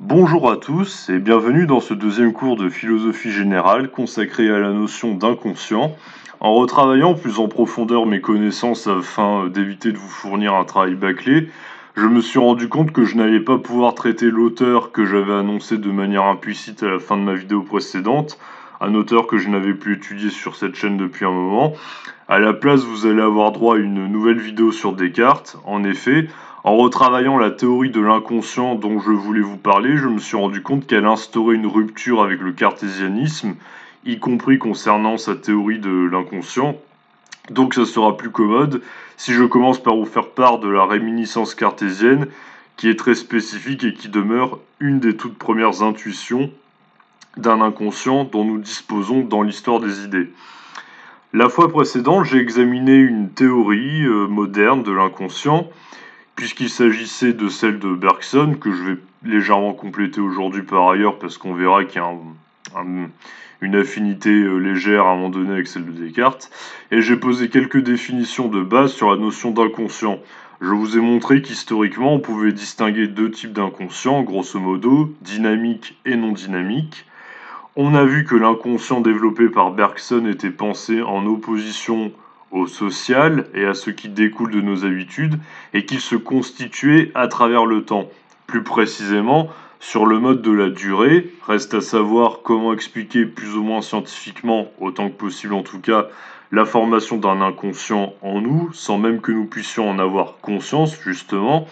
Bonjour à tous et bienvenue dans ce deuxième cours de philosophie générale consacré à la notion d'inconscient. En retravaillant plus en profondeur mes connaissances afin d'éviter de vous fournir un travail bâclé, je me suis rendu compte que je n'allais pas pouvoir traiter l'auteur que j'avais annoncé de manière implicite à la fin de ma vidéo précédente, un auteur que je n'avais plus étudié sur cette chaîne depuis un moment. À la place, vous allez avoir droit à une nouvelle vidéo sur Descartes. En effet, en retravaillant la théorie de l'inconscient dont je voulais vous parler, je me suis rendu compte qu'elle instaurait une rupture avec le cartésianisme, y compris concernant sa théorie de l'inconscient. Donc ça sera plus commode si je commence par vous faire part de la réminiscence cartésienne, qui est très spécifique et qui demeure une des toutes premières intuitions d'un inconscient dont nous disposons dans l'histoire des idées. La fois précédente, j'ai examiné une théorie moderne de l'inconscient, puisqu'il s'agissait de celle de Bergson, que je vais légèrement compléter aujourd'hui par ailleurs, parce qu'on verra qu'il y a une affinité légère à un moment donné avec celle de Descartes, et j'ai posé quelques définitions de base sur la notion d'inconscient. Je vous ai montré qu'historiquement, on pouvait distinguer deux types d'inconscient, grosso modo, dynamique et non dynamique. On a vu que l'inconscient développé par Bergson était pensé en opposition au social et à ce qui découle de nos habitudes, et qu'il se constituait à travers le temps. Plus précisément, sur le mode de la durée, reste à savoir comment expliquer plus ou moins scientifiquement, autant que possible en tout cas, la formation d'un inconscient en nous, sans même que nous puissions en avoir conscience, justement.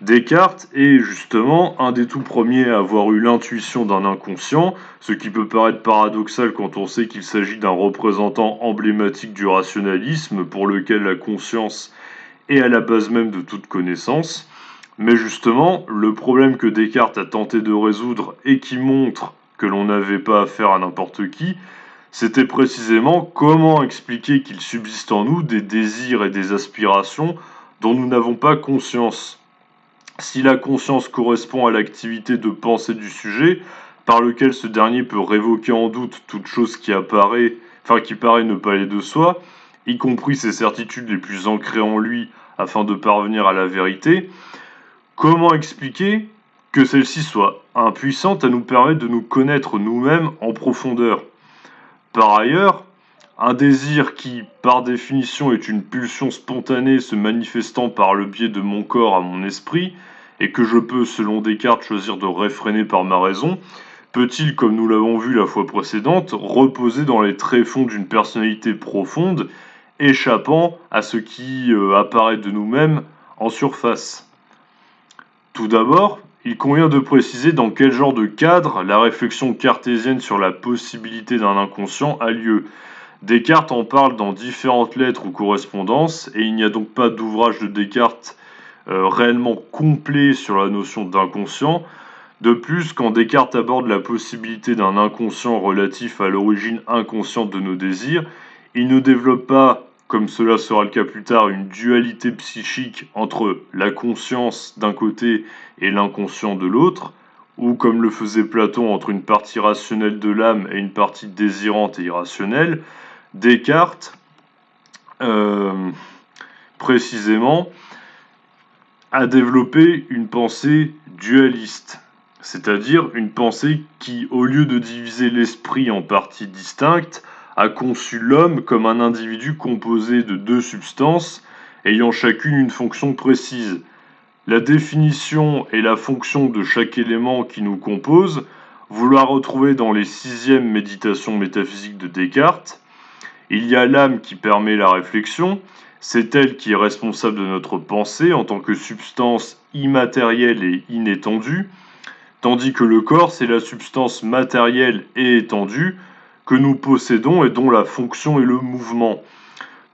Descartes est justement un des tout premiers à avoir eu l'intuition d'un inconscient, ce qui peut paraître paradoxal quand on sait qu'il s'agit d'un représentant emblématique du rationalisme pour lequel la conscience est à la base même de toute connaissance. Mais justement, le problème que Descartes a tenté de résoudre et qui montre que l'on n'avait pas affaire à n'importe qui, c'était précisément comment expliquer qu'il subsiste en nous des désirs et des aspirations dont nous n'avons pas conscience. Si la conscience correspond à l'activité de pensée du sujet, par lequel ce dernier peut révoquer en doute toute chose qui paraît ne pas aller de soi, y compris ses certitudes les plus ancrées en lui afin de parvenir à la vérité, comment expliquer que celle-ci soit impuissante à nous permettre de nous connaître nous-mêmes en profondeur? Par ailleurs, un désir qui, par définition, est une pulsion spontanée se manifestant par le biais de mon corps à mon esprit, et que je peux, selon Descartes, choisir de réfréner par ma raison, peut-il, comme nous l'avons vu la fois précédente, reposer dans les tréfonds d'une personnalité profonde, échappant à ce qui apparaît de nous-mêmes en surface? Tout d'abord, il convient de préciser dans quel genre de cadre la réflexion cartésienne sur la possibilité d'un inconscient a lieu. Descartes en parle dans différentes lettres ou correspondances, et il n'y a donc pas d'ouvrage de Descartes réellement complet sur la notion d'inconscient. De plus, quand Descartes aborde la possibilité d'un inconscient relatif à l'origine inconsciente de nos désirs, il ne développe pas, comme cela sera le cas plus tard, une dualité psychique entre la conscience d'un côté et l'inconscient de l'autre, ou comme le faisait Platon entre une partie rationnelle de l'âme et une partie désirante et irrationnelle. Descartes, précisément, a développé une pensée dualiste, c'est-à-dire une pensée qui, au lieu de diviser l'esprit en parties distinctes, a conçu l'homme comme un individu composé de deux substances ayant chacune une fonction précise. La définition et la fonction de chaque élément qui nous compose, vous la retrouvez dans les 6e méditations métaphysiques de Descartes. Il y a l'âme qui permet la réflexion, c'est elle qui est responsable de notre pensée en tant que substance immatérielle et inétendue, tandis que le corps, c'est la substance matérielle et étendue que nous possédons et dont la fonction est le mouvement.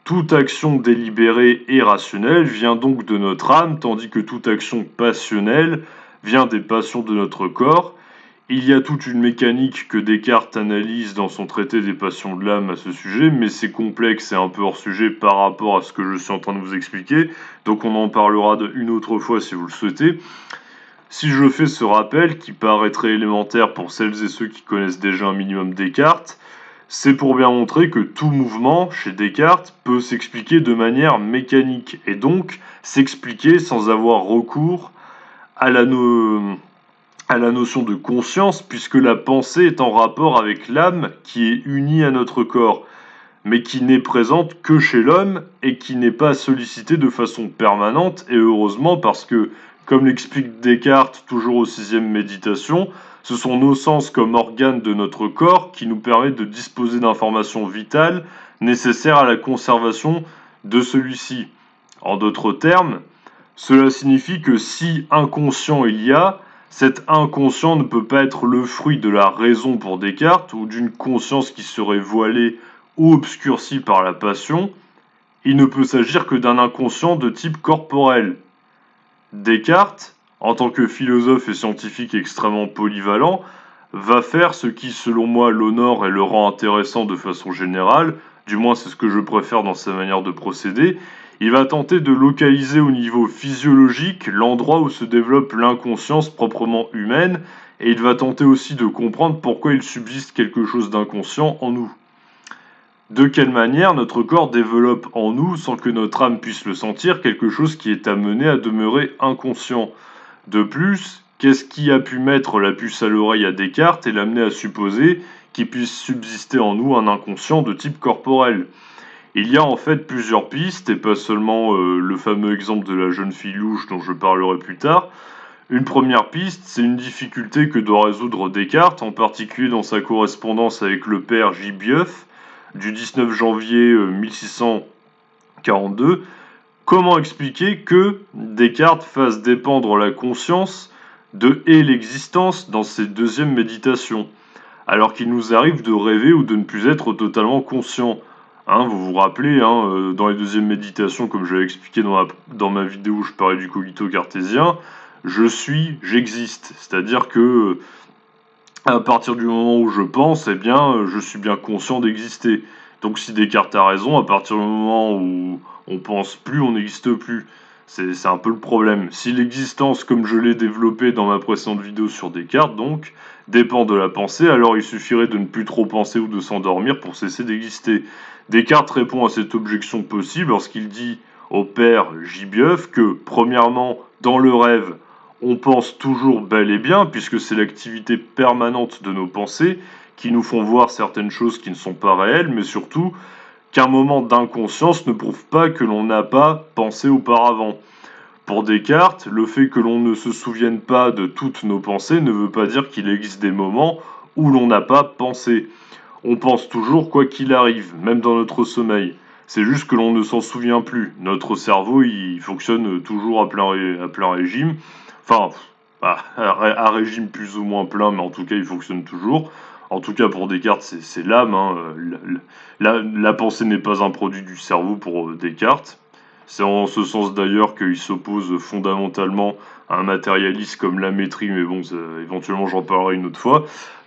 Toute action délibérée et rationnelle vient donc de notre âme, tandis que toute action passionnelle vient des passions de notre corps. Il y a toute une mécanique que Descartes analyse dans son traité des passions de l'âme à ce sujet, mais c'est complexe et un peu hors sujet par rapport à ce que je suis en train de vous expliquer, donc on en parlera une autre fois si vous le souhaitez. Si je fais ce rappel, qui paraîtrait élémentaire pour celles et ceux qui connaissent déjà un minimum Descartes, c'est pour bien montrer que tout mouvement, chez Descartes, peut s'expliquer de manière mécanique, et donc s'expliquer sans avoir recours à à la notion de conscience, puisque la pensée est en rapport avec l'âme qui est unie à notre corps, mais qui n'est présente que chez l'homme et qui n'est pas sollicitée de façon permanente, et heureusement parce que, comme l'explique Descartes toujours au sixième méditation, ce sont nos sens comme organes de notre corps qui nous permettent de disposer d'informations vitales nécessaires à la conservation de celui-ci. En d'autres termes, cela signifie que si inconscient il y a, cet inconscient ne peut pas être le fruit de la raison pour Descartes ou d'une conscience qui serait voilée ou obscurcie par la passion, il ne peut s'agir que d'un inconscient de type corporel. Descartes, en tant que philosophe et scientifique extrêmement polyvalent, va faire ce qui, selon moi, l'honore et le rend intéressant de façon générale, du moins c'est ce que je préfère dans sa manière de procéder. Il va tenter de localiser au niveau physiologique l'endroit où se développe l'inconscience proprement humaine, et il va tenter aussi de comprendre pourquoi il subsiste quelque chose d'inconscient en nous. De quelle manière notre corps développe en nous, sans que notre âme puisse le sentir, quelque chose qui est amené à demeurer inconscient. De plus, qu'est-ce qui a pu mettre la puce à l'oreille à Descartes et l'amener à supposer qu'il puisse subsister en nous un inconscient de type corporel ? Il y a en fait plusieurs pistes, et pas seulement le fameux exemple de la jeune fille louche dont je parlerai plus tard. Une première piste, c'est une difficulté que doit résoudre Descartes, en particulier dans sa correspondance avec le père Gibieuf, du 19 janvier 1642. Comment expliquer que Descartes fasse dépendre la conscience de et l'existence dans ses deuxièmes méditations, alors qu'il nous arrive de rêver ou de ne plus être totalement conscient. Vous vous rappelez, dans les deuxièmes méditations, comme je l'avais expliqué dans ma vidéo où je parlais du cogito cartésien, j'existe. C'est-à-dire que à partir du moment où je pense, je suis bien conscient d'exister. Donc si Descartes a raison, à partir du moment où on pense plus, on n'existe plus. C'est un peu le problème. Si l'existence, comme je l'ai développé dans ma précédente vidéo sur Descartes, donc, dépend de la pensée, alors il suffirait de ne plus trop penser ou de s'endormir pour cesser d'exister. Descartes répond à cette objection possible lorsqu'il dit au père Gibieuf que, premièrement, dans le rêve, on pense toujours bel et bien, puisque c'est l'activité permanente de nos pensées qui nous font voir certaines choses qui ne sont pas réelles, mais surtout qu'un moment d'inconscience ne prouve pas que l'on n'a pas pensé auparavant. Pour Descartes, le fait que l'on ne se souvienne pas de toutes nos pensées ne veut pas dire qu'il existe des moments où l'on n'a pas pensé. On pense toujours quoi qu'il arrive, même dans notre sommeil. C'est juste que l'on ne s'en souvient plus. Notre cerveau, il fonctionne toujours à plein régime. Enfin, à régime plus ou moins plein, mais en tout cas, il fonctionne toujours. En tout cas, pour Descartes, c'est l'âme. La pensée n'est pas un produit du cerveau pour Descartes. C'est en ce sens d'ailleurs qu'il s'oppose fondamentalement à un matérialiste comme Lamétrie, mais bon, éventuellement j'en parlerai une autre fois.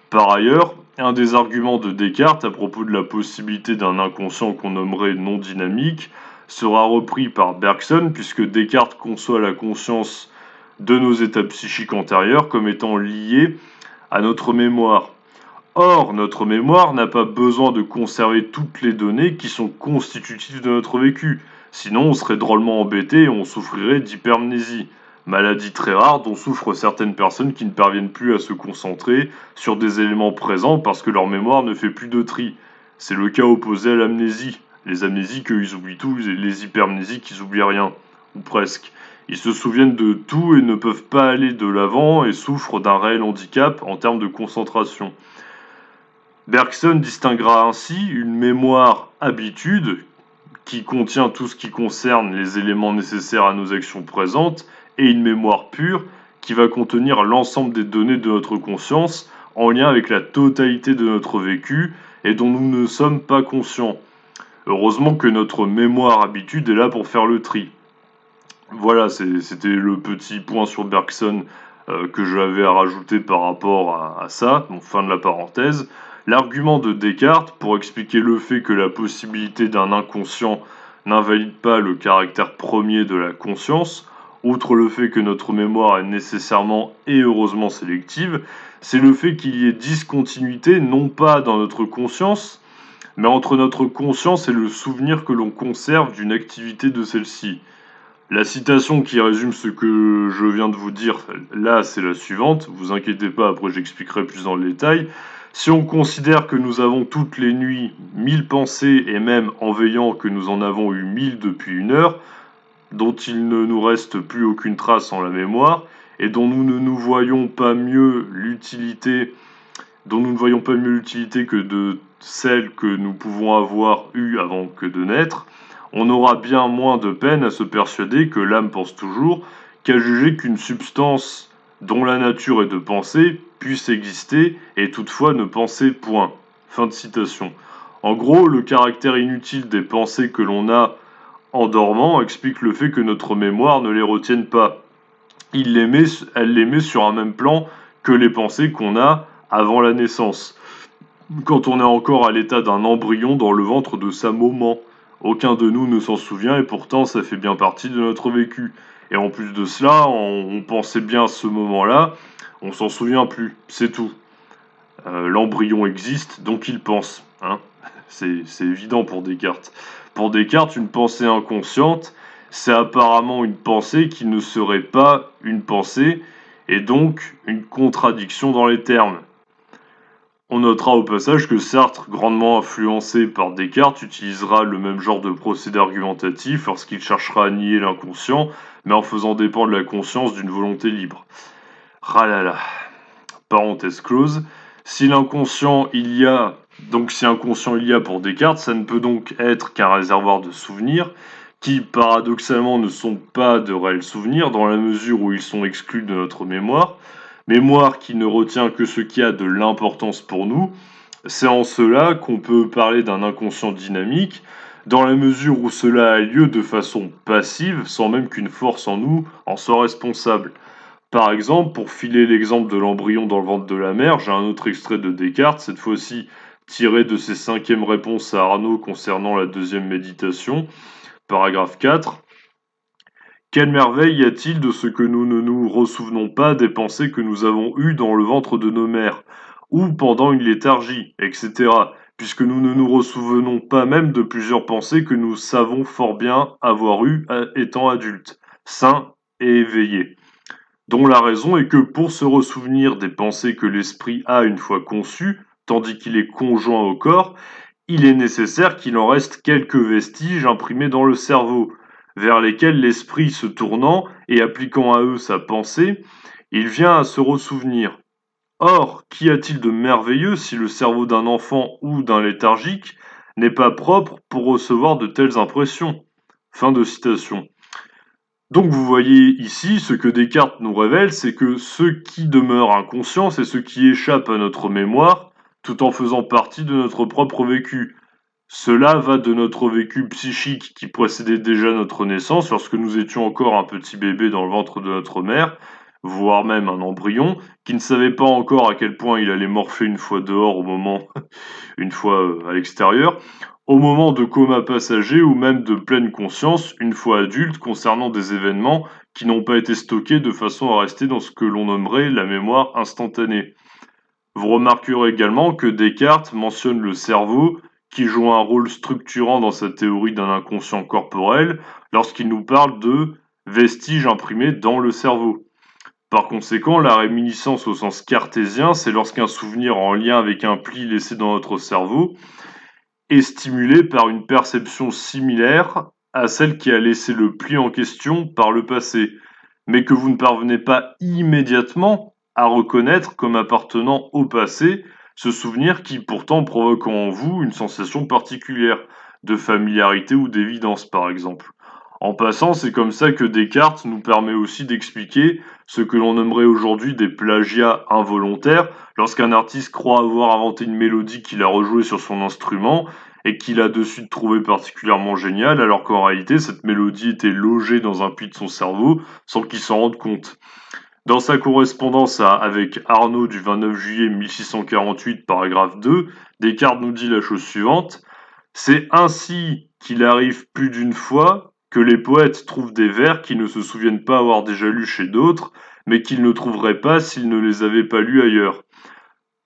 Par ailleurs, un des arguments de Descartes à propos de la possibilité d'un inconscient qu'on nommerait non dynamique sera repris par Bergson, puisque Descartes conçoit la conscience de nos états psychiques antérieurs comme étant liés à notre mémoire. Or, notre mémoire n'a pas besoin de conserver toutes les données qui sont constitutives de notre vécu, sinon on serait drôlement embêté et on souffrirait d'hypermnésie, maladie très rare dont souffrent certaines personnes qui ne parviennent plus à se concentrer sur des éléments présents parce que leur mémoire ne fait plus de tri. C'est le cas opposé à l'amnésie. Les amnésiques, eux, ils oublient tout, et les hypermnésiques, ils oublient rien, ou presque. Ils se souviennent de tout et ne peuvent pas aller de l'avant et souffrent d'un réel handicap en termes de concentration. Bergson distinguera ainsi une mémoire habitude, qui contient tout ce qui concerne les éléments nécessaires à nos actions présentes, et une mémoire pure, qui va contenir l'ensemble des données de notre conscience, en lien avec la totalité de notre vécu, et dont nous ne sommes pas conscients. Heureusement que notre mémoire habitude est là pour faire le tri. Voilà, c'était le petit point sur Bergson que j'avais à rajouter par rapport à ça, donc fin de la parenthèse. L'argument de Descartes, pour expliquer le fait que la possibilité d'un inconscient n'invalide pas le caractère premier de la conscience, outre le fait que notre mémoire est nécessairement et heureusement sélective, c'est le fait qu'il y ait discontinuité non pas dans notre conscience, mais entre notre conscience et le souvenir que l'on conserve d'une activité de celle-ci. La citation qui résume ce que je viens de vous dire là, c'est la suivante. Vous inquiétez pas, après j'expliquerai plus dans le détail. Si on considère que nous avons toutes les nuits 1000 pensées et même en veillant que nous en avons eu 1000 depuis 1 heure, dont il ne nous reste plus aucune trace en la mémoire et dont nous ne nous voyons pas mieux l'utilité dont nous ne voyons pas mieux l'utilité que de celle que nous pouvons avoir eue avant que de naître, on aura bien moins de peine à se persuader que l'âme pense toujours qu'à juger qu'une substance dont la nature est de penser puisse exister et toutefois ne penser point. Fin de citation. En gros, le caractère inutile des pensées que l'on a en dormant explique le fait que notre mémoire ne les retienne pas. Elle les met sur un même plan que les pensées qu'on a avant la naissance, quand on est encore à l'état d'un embryon dans le ventre de sa maman. Aucun de nous ne s'en souvient et pourtant ça fait bien partie de notre vécu. Et en plus de cela, on pensait bien à ce moment-là, on s'en souvient plus, c'est tout. L'embryon existe, donc il pense. Hein. C'est évident pour Descartes. Pour Descartes, une pensée inconsciente, c'est apparemment une pensée qui ne serait pas une pensée, et donc une contradiction dans les termes. On notera au passage que Sartre, grandement influencé par Descartes, utilisera le même genre de procédé argumentatif lorsqu'il cherchera à nier l'inconscient, mais en faisant dépendre la conscience d'une volonté libre. Ralala. Parenthèse close. Si l'inconscient il y a, donc si inconscient il y a pour Descartes, ça ne peut donc être qu'un réservoir de souvenirs, qui paradoxalement ne sont pas de réels souvenirs dans la mesure où ils sont exclus de notre mémoire qui ne retient que ce qui a de l'importance pour nous. C'est en cela qu'on peut parler d'un inconscient dynamique, dans la mesure où cela a lieu de façon passive, sans même qu'une force en nous en soit responsable. Par exemple, pour filer l'exemple de l'embryon dans le ventre de la mère, j'ai un autre extrait de Descartes, cette fois-ci tiré de ses 5e réponses à Arnaud concernant la deuxième méditation, paragraphe 4. Quelle merveille y a-t-il de ce que nous ne nous ressouvenons pas des pensées que nous avons eues dans le ventre de nos mères, ou pendant une léthargie, etc., puisque nous ne nous ressouvenons pas même de plusieurs pensées que nous savons fort bien avoir eues étant adultes, sains et éveillés, dont la raison est que pour se ressouvenir des pensées que l'esprit a une fois conçues, tandis qu'il est conjoint au corps, il est nécessaire qu'il en reste quelques vestiges imprimés dans le cerveau, vers lesquels l'esprit se tournant et appliquant à eux sa pensée, il vient à se ressouvenir. Or, qu'y a-t-il de merveilleux si le cerveau d'un enfant ou d'un léthargique n'est pas propre pour recevoir de telles impressions? Fin de citation. Donc vous voyez ici, ce que Descartes nous révèle, c'est que ce qui demeure inconscient, c'est ce qui échappe à notre mémoire, tout en faisant partie de notre propre vécu. Cela va de notre vécu psychique qui précédait déjà notre naissance, lorsque nous étions encore un petit bébé dans le ventre de notre mère, voire même un embryon, qui ne savait pas encore à quel point il allait morfler une fois dehors une fois à l'extérieur, au moment de coma passager ou même de pleine conscience, une fois adulte, concernant des événements qui n'ont pas été stockés de façon à rester dans ce que l'on nommerait la mémoire instantanée. Vous remarquerez également que Descartes mentionne le cerveau, qui joue un rôle structurant dans sa théorie d'un inconscient corporel, lorsqu'il nous parle de vestiges imprimés dans le cerveau. Par conséquent, la réminiscence au sens cartésien, c'est lorsqu'un souvenir en lien avec un pli laissé dans notre cerveau est stimulé par une perception similaire à celle qui a laissé le pli en question par le passé, mais que vous ne parvenez pas immédiatement à reconnaître comme appartenant au passé, ce souvenir qui pourtant provoque en vous une sensation particulière, de familiarité ou d'évidence par exemple. En passant, c'est comme ça que Descartes nous permet aussi d'expliquer ce que l'on nommerait aujourd'hui des plagiats involontaires, lorsqu'un artiste croit avoir inventé une mélodie qu'il a rejouée sur son instrument et qu'il a de suite trouvé particulièrement géniale, alors qu'en réalité cette mélodie était logée dans un pli de son cerveau sans qu'il s'en rende compte. Dans sa correspondance avec Arnaud du 29 juillet 1648, paragraphe 2, Descartes nous dit la chose suivante. C'est ainsi qu'il arrive plus d'une fois que les poètes trouvent des vers qu'ils ne se souviennent pas avoir déjà lus chez d'autres, mais qu'ils ne trouveraient pas s'ils ne les avaient pas lus ailleurs.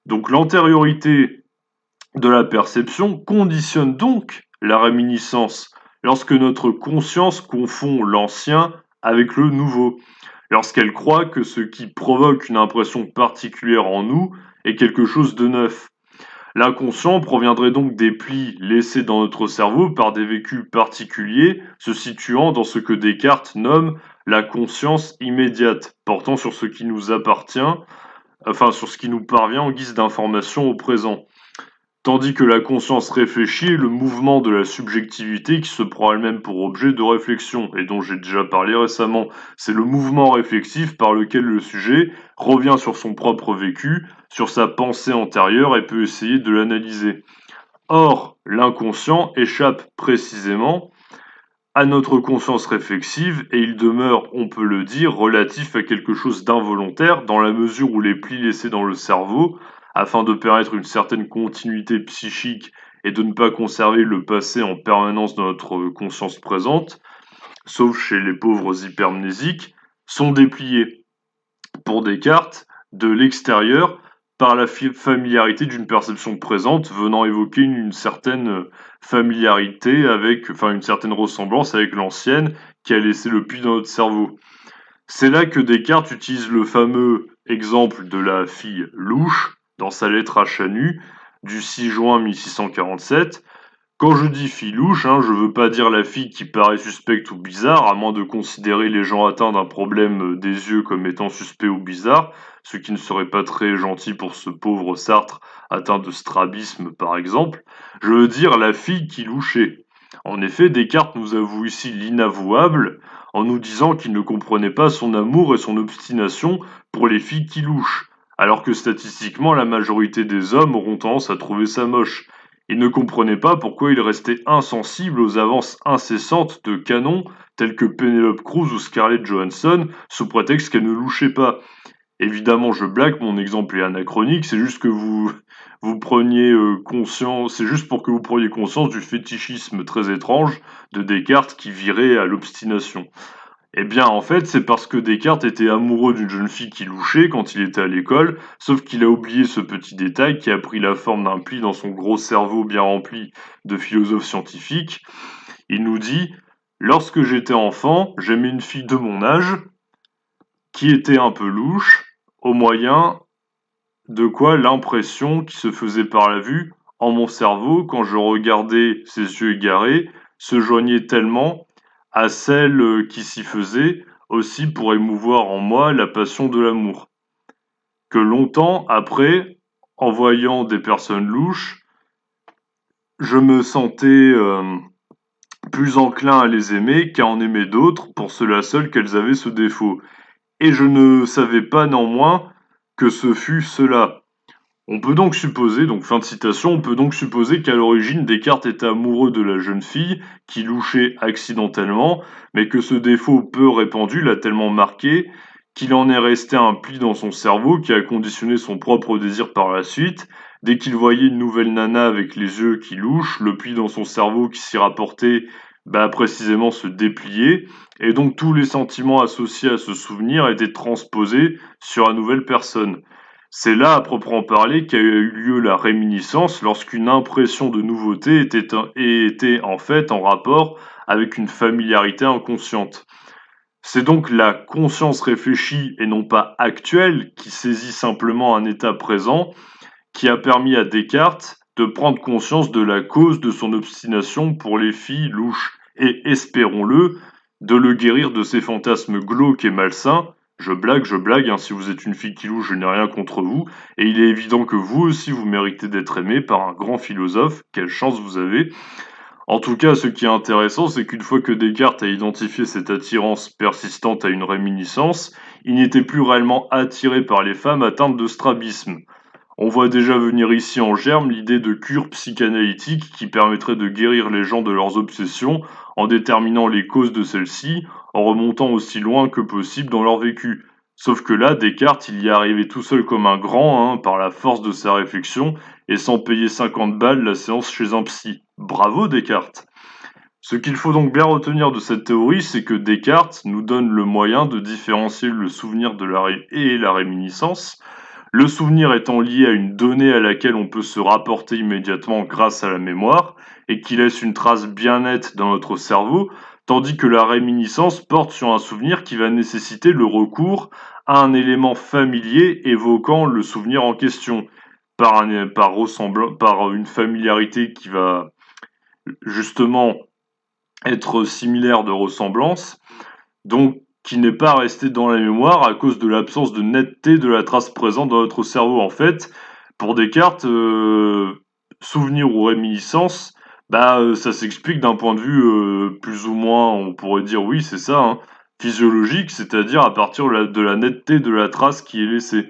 Donc l'antériorité de la perception conditionne donc la réminiscence, lorsque notre conscience confond l'ancien avec le nouveau, lorsqu'elle croit que ce qui provoque une impression particulière en nous est quelque chose de neuf. L'inconscient proviendrait donc des plis laissés dans notre cerveau par des vécus particuliers, se situant dans ce que Descartes nomme la conscience immédiate, portant sur ce qui nous appartient, enfin sur ce qui nous parvient en guise d'information au présent. Tandis que la conscience réfléchie est le mouvement de la subjectivité qui se prend elle-même pour objet de réflexion, et dont j'ai déjà parlé récemment. C'est le mouvement réflexif par lequel le sujet revient sur son propre vécu, sur sa pensée antérieure et peut essayer de l'analyser. Or, l'inconscient échappe précisément à notre conscience réflexive et il demeure, on peut le dire, relatif à quelque chose d'involontaire dans la mesure où les plis laissés dans le cerveau, afin de permettre une certaine continuité psychique et de ne pas conserver le passé en permanence dans notre conscience présente, sauf chez les pauvres hypermnésiques, sont dépliés. Pour Descartes, de l'extérieur, par la familiarité d'une perception présente venant évoquer une certaine familiarité avec, enfin une certaine ressemblance avec l'ancienne qui a laissé le pli dans notre cerveau. C'est là que Descartes utilise le fameux exemple de la fille louche dans sa lettre à Chanu du 6 juin 1647. Quand je dis fille louche, je veux pas dire la fille qui paraît suspecte ou bizarre, à moins de considérer les gens atteints d'un problème des yeux comme étant suspects ou bizarres, ce qui ne serait pas très gentil pour ce pauvre Sartre atteint de strabisme par exemple. Je veux dire la fille qui louchait. En effet, Descartes nous avoue ici l'inavouable en nous disant qu'il ne comprenait pas son amour et son obstination pour les filles qui louchent, alors que statistiquement la majorité des hommes auront tendance à trouver ça moche. Il ne comprenait pas pourquoi il restait insensible aux avances incessantes de canons tels que Penelope Cruz ou Scarlett Johansson, sous prétexte qu'elle ne louchait pas. Évidemment, je blague, mon exemple est anachronique, c'est juste que vous preniez conscience, c'est juste pour que vous preniez conscience du fétichisme très étrange de Descartes qui virait à l'obstination. Eh bien, en fait, c'est parce que Descartes était amoureux d'une jeune fille qui louchait quand il était à l'école, sauf qu'il a oublié ce petit détail qui a pris la forme d'un pli dans son gros cerveau bien rempli de philosophes scientifiques. Il nous dit: lorsque j'étais enfant, j'aimais une fille de mon âge, qui était un peu louche, au moyen de quoi l'impression qui se faisait par la vue, en mon cerveau, quand je regardais ses yeux égarés, se joignait tellement à celle qui s'y faisait, aussi pour émouvoir en moi la passion de l'amour, que longtemps après, en voyant des personnes louches, je me sentais plus enclin à les aimer qu'à en aimer d'autres, pour cela seul qu'elles avaient ce défaut. Et je ne savais pas néanmoins que ce fût cela. On peut donc supposer, donc fin de citation, on peut donc supposer qu'à l'origine Descartes était amoureux de la jeune fille qui louchait accidentellement, mais que ce défaut peu répandu l'a tellement marqué qu'il en est resté un pli dans son cerveau qui a conditionné son propre désir par la suite. Dès qu'il voyait une nouvelle nana avec les yeux qui louchent, le pli dans son cerveau qui s'y rapportait, précisément se dépliait, et donc tous les sentiments associés à ce souvenir étaient transposés sur la nouvelle personne. C'est là, à proprement parler, qu'a eu lieu la réminiscence lorsqu'une impression de nouveauté était en fait en rapport avec une familiarité inconsciente. C'est donc la conscience réfléchie et non pas actuelle qui saisit simplement un état présent qui a permis à Descartes de prendre conscience de la cause de son obstination pour les filles louches et, espérons-le, de le guérir de ses fantasmes glauques et malsains. Je blague, si vous êtes une fille qui louche, je n'ai rien contre vous, et il est évident que vous aussi vous méritez d'être aimé par un grand philosophe, quelle chance vous avez. En tout cas, ce qui est intéressant, c'est qu'une fois que Descartes a identifié cette attirance persistante à une réminiscence, il n'était plus réellement attiré par les femmes atteintes de strabisme. On voit déjà venir ici en germe l'idée de cure psychanalytique qui permettrait de guérir les gens de leurs obsessions en déterminant les causes de celles-ci, en remontant aussi loin que possible dans leur vécu. Sauf que là, Descartes, il y est arrivé tout seul comme un grand, par la force de sa réflexion, et sans payer 50 balles la séance chez un psy. Bravo Descartes! Ce qu'il faut donc bien retenir de cette théorie, c'est que Descartes nous donne le moyen de différencier le souvenir et la réminiscence. Le souvenir étant lié à une donnée à laquelle on peut se rapporter immédiatement grâce à la mémoire, et qui laisse une trace bien nette dans notre cerveau, tandis que la réminiscence porte sur un souvenir qui va nécessiter le recours à un élément familier évoquant le souvenir en question, par une familiarité qui va justement être similaire de ressemblance, donc qui n'est pas resté dans la mémoire à cause de l'absence de netteté de la trace présente dans notre cerveau. En fait, pour Descartes, souvenir ou réminiscence, ça s'explique d'un point de vue plus ou moins, on pourrait dire oui, c'est ça, hein, physiologique, c'est-à-dire à partir de la netteté de la trace qui est laissée.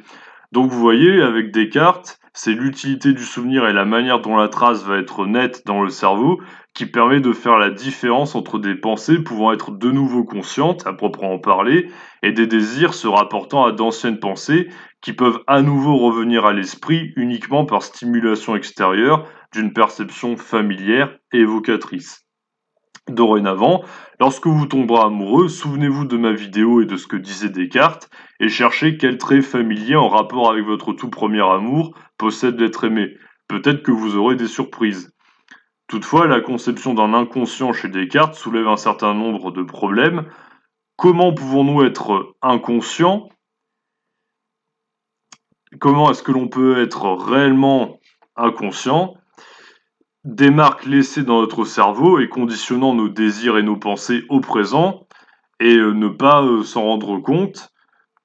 Donc vous voyez, avec Descartes, c'est l'utilité du souvenir et la manière dont la trace va être nette dans le cerveau qui permet de faire la différence entre des pensées pouvant être de nouveau conscientes, à proprement parler, et des désirs se rapportant à d'anciennes pensées qui peuvent à nouveau revenir à l'esprit uniquement par stimulation extérieure d'une perception familière et évocatrice. Dorénavant, lorsque vous tomberez amoureux, souvenez-vous de ma vidéo et de ce que disait Descartes, et cherchez quel trait familier en rapport avec votre tout premier amour possède l'être aimé. Peut-être que vous aurez des surprises. Toutefois, la conception d'un inconscient chez Descartes soulève un certain nombre de problèmes. Comment pouvons-nous être inconscients? Comment est-ce que l'on peut être réellement inconscient? Des marques laissées dans notre cerveau et conditionnant nos désirs et nos pensées au présent, et ne pas s'en rendre compte.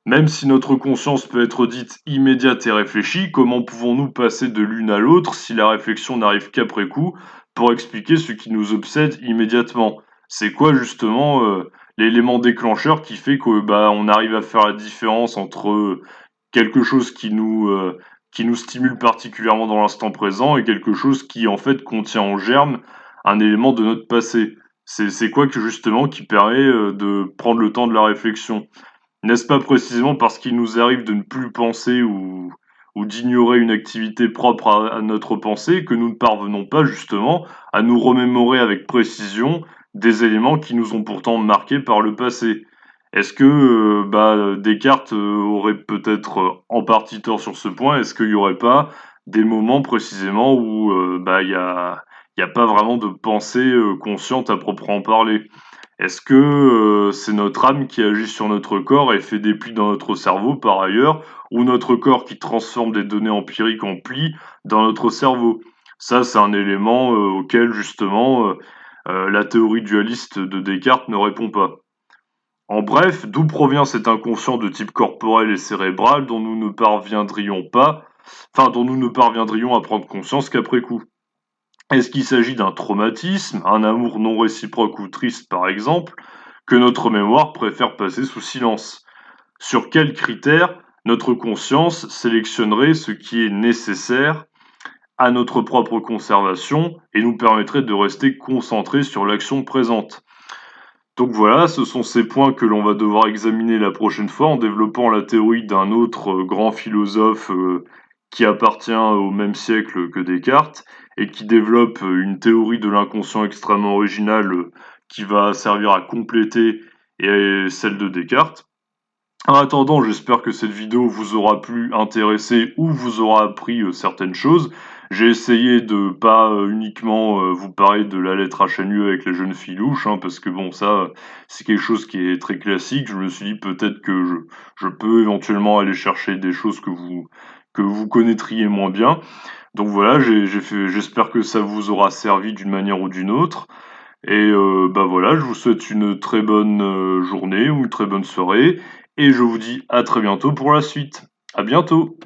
Même si notre conscience peut être dite immédiate et réfléchie, comment pouvons-nous passer de l'une à l'autre si la réflexion n'arrive qu'après coup pour expliquer ce qui nous obsède immédiatement? C'est quoi justement l'élément déclencheur qui fait que on arrive à faire la différence entre quelque chose qui nous stimule particulièrement dans l'instant présent et quelque chose qui en fait contient en germe un élément de notre passé? C'est quoi que justement qui permet de prendre le temps de la réflexion? N'est-ce pas précisément parce qu'il nous arrive de ne plus penser ou d'ignorer une activité propre à notre pensée que nous ne parvenons pas justement à nous remémorer avec précision des éléments qui nous ont pourtant marqués par le passé? Est-ce que Descartes aurait peut-être en partie tort sur ce point? Est-ce qu'il n'y aurait pas des moments précisément où il y a pas vraiment de pensée consciente à proprement parler? Est-ce que c'est notre âme qui agit sur notre corps et fait des plis dans notre cerveau par ailleurs, ou notre corps qui transforme des données empiriques en plis dans notre cerveau? Ça, c'est un élément auquel justement la théorie dualiste de Descartes ne répond pas. En bref, d'où provient cet inconscient de type corporel et cérébral dont nous ne parviendrions pas, enfin dont nous ne parviendrions à prendre conscience qu'après coup? Est-ce qu'il s'agit d'un traumatisme, un amour non réciproque ou triste par exemple, que notre mémoire préfère passer sous silence? Sur quels critères notre conscience sélectionnerait ce qui est nécessaire à notre propre conservation et nous permettrait de rester concentré sur l'action présente? Donc voilà, ce sont ces points que l'on va devoir examiner la prochaine fois en développant la théorie d'un autre grand philosophe qui appartient au même siècle que Descartes et qui développe une théorie de l'inconscient extrêmement originale qui va servir à compléter celle de Descartes. En attendant, j'espère que cette vidéo vous aura plu, intéressé ou vous aura appris certaines choses. J'ai essayé de pas uniquement vous parler de la lettre HNUE avec les jeunes filles louches, hein, parce que bon, ça, c'est quelque chose qui est très classique. Je me suis dit peut-être que je peux éventuellement aller chercher des choses que vous connaîtriez moins bien. Donc voilà, j'espère que ça vous aura servi d'une manière ou d'une autre. Et voilà, je vous souhaite une très bonne journée ou une très bonne soirée. Et je vous dis à très bientôt pour la suite. À bientôt!